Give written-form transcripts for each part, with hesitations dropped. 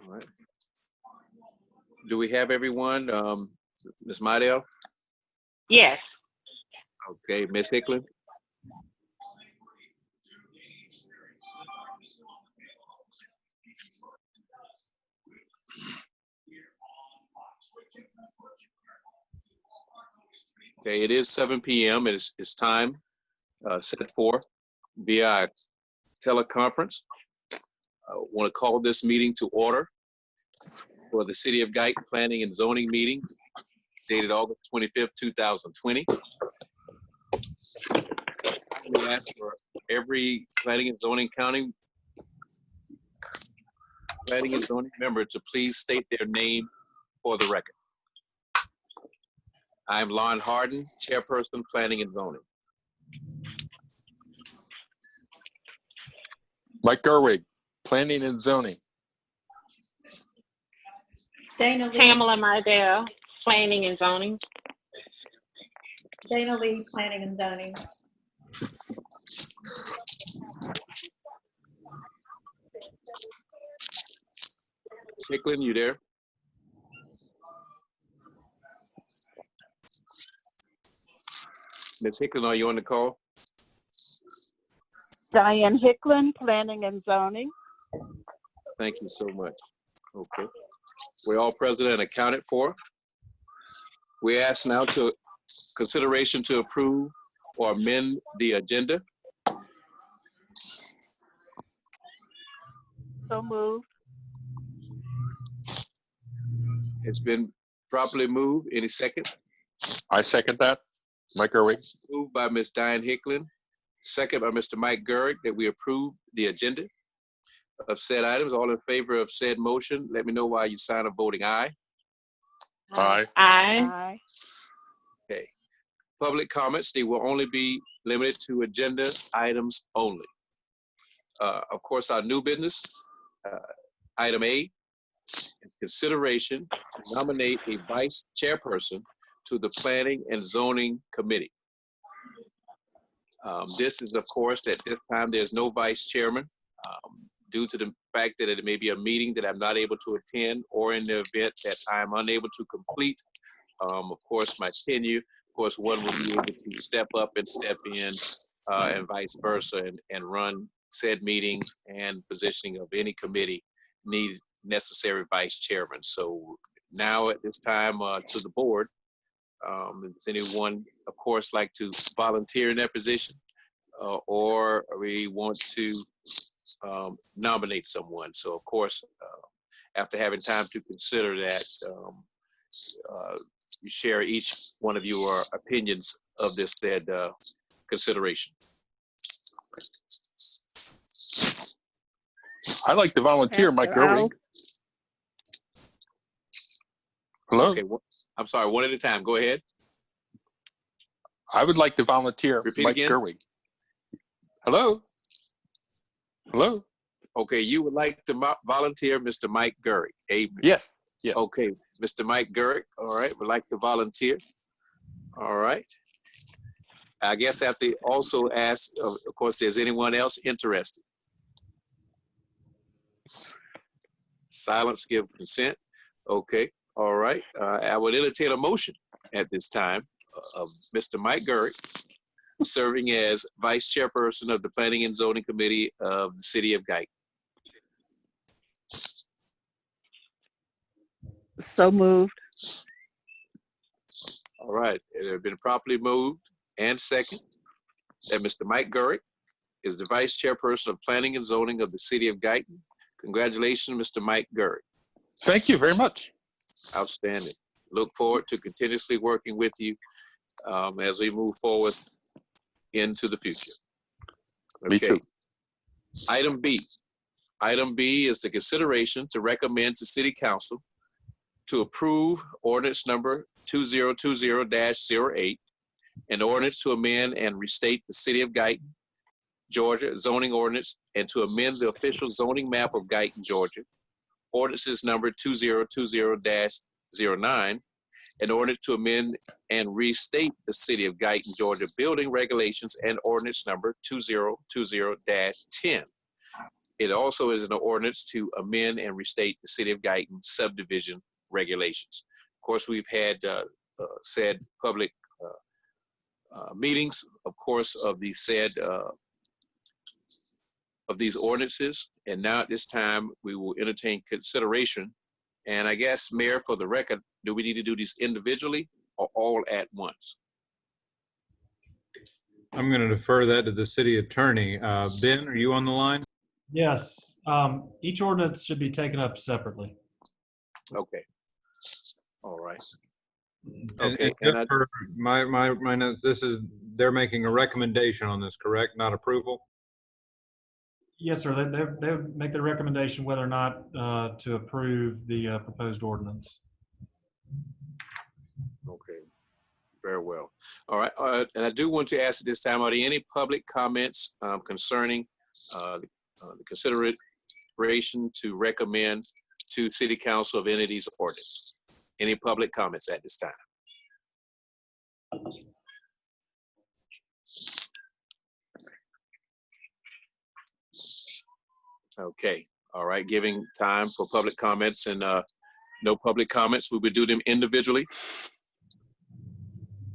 All right. Do we have everyone? Ms. Midell? Yes. Okay, Ms. Hicklin? Okay, it is 7 p.m. and it's time set for via teleconference. I want to call this meeting to order for the City of Guyton Planning and Zoning meeting dated August 25th, 2020. We ask for every planning and zoning member to please state their name for the record. I'm Lon Harden, Chairperson, Planning and Zoning. Mike Gerwig, Planning and Zoning. Dana Lee. Pamela Midell, Planning and Zoning. Dana Lee, Planning and Zoning. Hicklin, you there? Ms. Hicklin, are you on the call? Diane Hicklin, Planning and Zoning. Thank you so much. Okay. We're all present and accounted for. We ask now to consideration to approve or amend the agenda. So moved. It's been properly moved. Any second? I second that. Mike Gerwig. Moved by Ms. Diane Hicklin, second by Mr. Mike Gehrig, that we approve the agenda of said items. All in favor of said motion, let me know why you sign of voting aye. Aye. Aye. Aye. Okay. Public comments, they will only be limited to agenda items only. Of course, our new business, item A, is consideration to nominate a vice chairperson to the Planning and Zoning Committee. This is, of course, at this time, there's no vice chairman due to the fact that it may be a meeting that I'm not able to attend, or in the event that I'm unable to complete, of course, my tenure, of course, one will be able to step up and step in and vice versa and run said meetings and positioning of any committee needs necessary vice chairman. So now at this time to the board, does anyone, of course, like to volunteer in that position, or we want to nominate someone? So, of course, after having time to consider that, you share each one of your opinions of this said consideration. I'd like to volunteer, Mike Gerwig. Hello? Okay, I'm sorry, one at a time. Go ahead. I would like to volunteer, Repeat Mike again. Gerwig. Hello? Hello? Okay, you would like to volunteer Mr. Mike Gehrig. Yes. Yes. Okay, Mr. Mike Gehrig, all right, would like to volunteer. All right. I guess I have to also ask, of course, there's anyone else interested? Silence give consent. Okay, all right. I would entertain a motion at this time of Mr. Mike Gehrig serving as Vice Chairperson of the Planning and Zoning Committee of the City of Guyton. So moved. All right, it has been properly moved and second that Mr. Mike Gehrig is the Vice Chairperson of Planning and Zoning of the City of Guyton. Congratulations, Mr. Mike Gehrig. Thank you very much. Outstanding. Look forward to continuously working with you as we move forward into the future. Me too. Item B. Item B is the consideration to recommend to City Council to approve ordinance number 2020-08, an ordinance to amend and restate the City of Guyton, Georgia zoning ordinance, and to amend the official zoning map of Guyton, Georgia. Ordinances number 2020-09, an ordinance to amend and restate the City of Guyton, Georgia building regulations, and ordinance number 2020-10, it also is an ordinance to amend and restate the City of Guyton subdivision regulations. Of course, we've had said public meetings, of course, of the said of these ordinances, and now at this time we will entertain consideration. And I guess, Mayor, for the record, do we need to do these individually or all at once? I'm going to defer that to the city attorney. Ben, are you on the line? Yes, each ordinance should be taken up separately. Okay. All right. And- Okay. and And I, for my notes, they're making a recommendation on this, correct? Not approval? Yes, sir, they would make the recommendation whether or not to approve the proposed ordinance. okay. Very well. All right. And I do want to ask at this time, are there any public comments concerning the consideration to recommend to City Council of any of these ordinance? Any public comments at this time? Okay. All right. Giving time for public comments and no public comments. We would do them individually.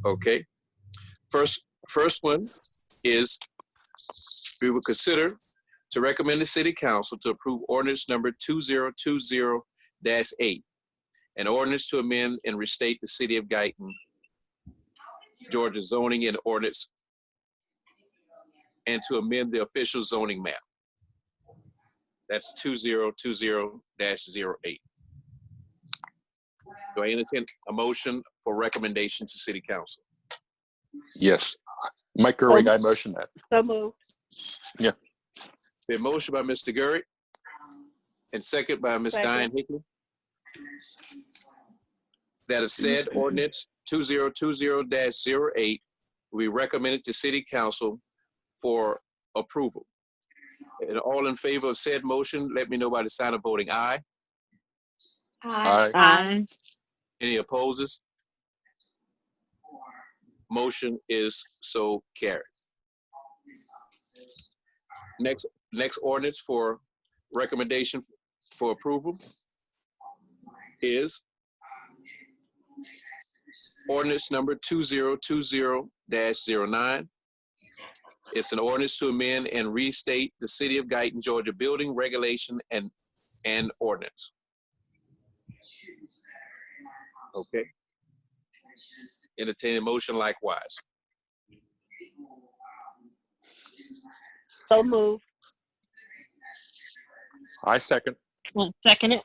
Okay. First one is we will consider to recommend the City Council to approve ordinance number 2020-8, an ordinance to amend and restate the City of Guyton, Georgia zoning and ordinance, and to amend the official zoning map. That's 2020-08. Do I entertain a motion for recommendation to City Council? Yes. Mike Gerwig, I motion that. So moved. Been motion by Mr. Gurrick and second by Ms. Second. Diane Hickman. That have said ordinance 2020-08, we recommend it to City Council for approval. And all in favor of said motion, let me know by the sign of voting aye. Aye. Aye. Any opposes? Motion is so carried. Next ordinance for recommendation for approval is ordinance number 2020-09. It's an ordinance to amend and restate the City of Guyton, Georgia building regulation and ordinance. Okay. Entertain a motion likewise. So moved. I second. Second it.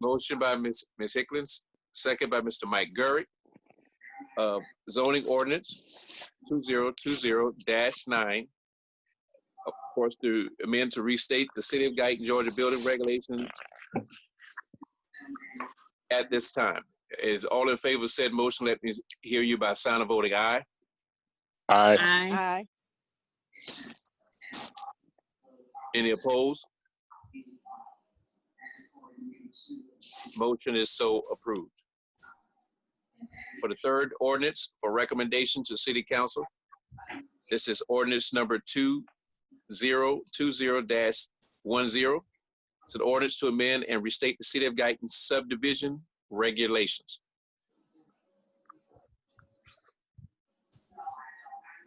Motion by Ms. Hicklins, second by Mr. Mike Gurrick. Zoning ordinance 2020-9. Of course, to amend to restate the City of Guyton, Georgia building regulations at this time. Is all in favor of said motion, let me hear you by sign of voting aye. Aye. Aye. Aye. Any opposed? Motion is so approved. For the third ordinance for recommendation to City Council, this is ordinance number 2020-10. It's an ordinance to amend and restate the City of Guyton subdivision regulations.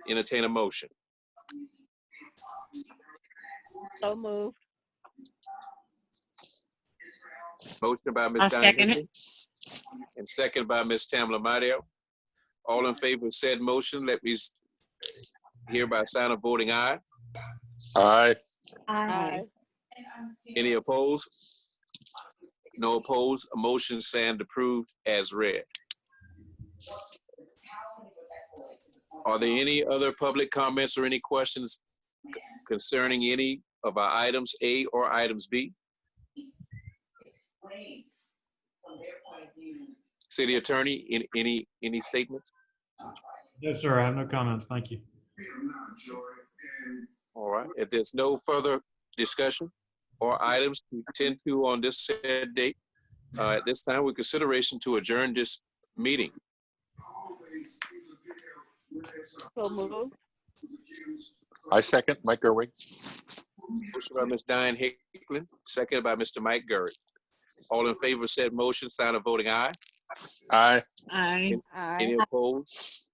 Entertain a motion. So moved. Motion by Ms. I Diane second it. Hickman and second by Ms. Tamla Mario. All in favor of said motion, let me hear by sign of voting aye. Aye. Aye. Any opposed? No opposed. A motion stand approved as read. Are there any other public comments or any questions concerning any of our items A or items B? City Attorney, any statements? Yes, sir, I have no comments. Thank you. All right. If there's no further discussion or items to attend to on this said date, at this time, with consideration to adjourn this meeting. So moved. I second. Mike Gerwig. Motion by Ms. Diane Hickman, seconded by Mr. Mike Gurr. All in favor of said motion, sign of voting aye. Aye. Aye. Aye. Any opposed?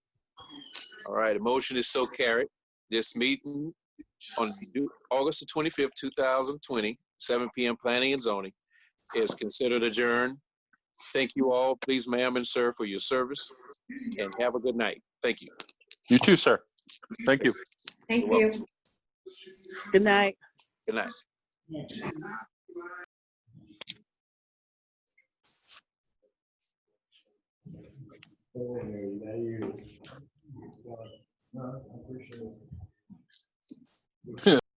All right, the motion is so carried. This meeting on August the 25th, 2020, 7 p.m. Planning and Zoning is considered adjourned. Thank you all, please, ma'am and sir, for your service, and have a good night. Thank you. You too, sir. Thank you. Thank You're you. welcome. Good night. Good night.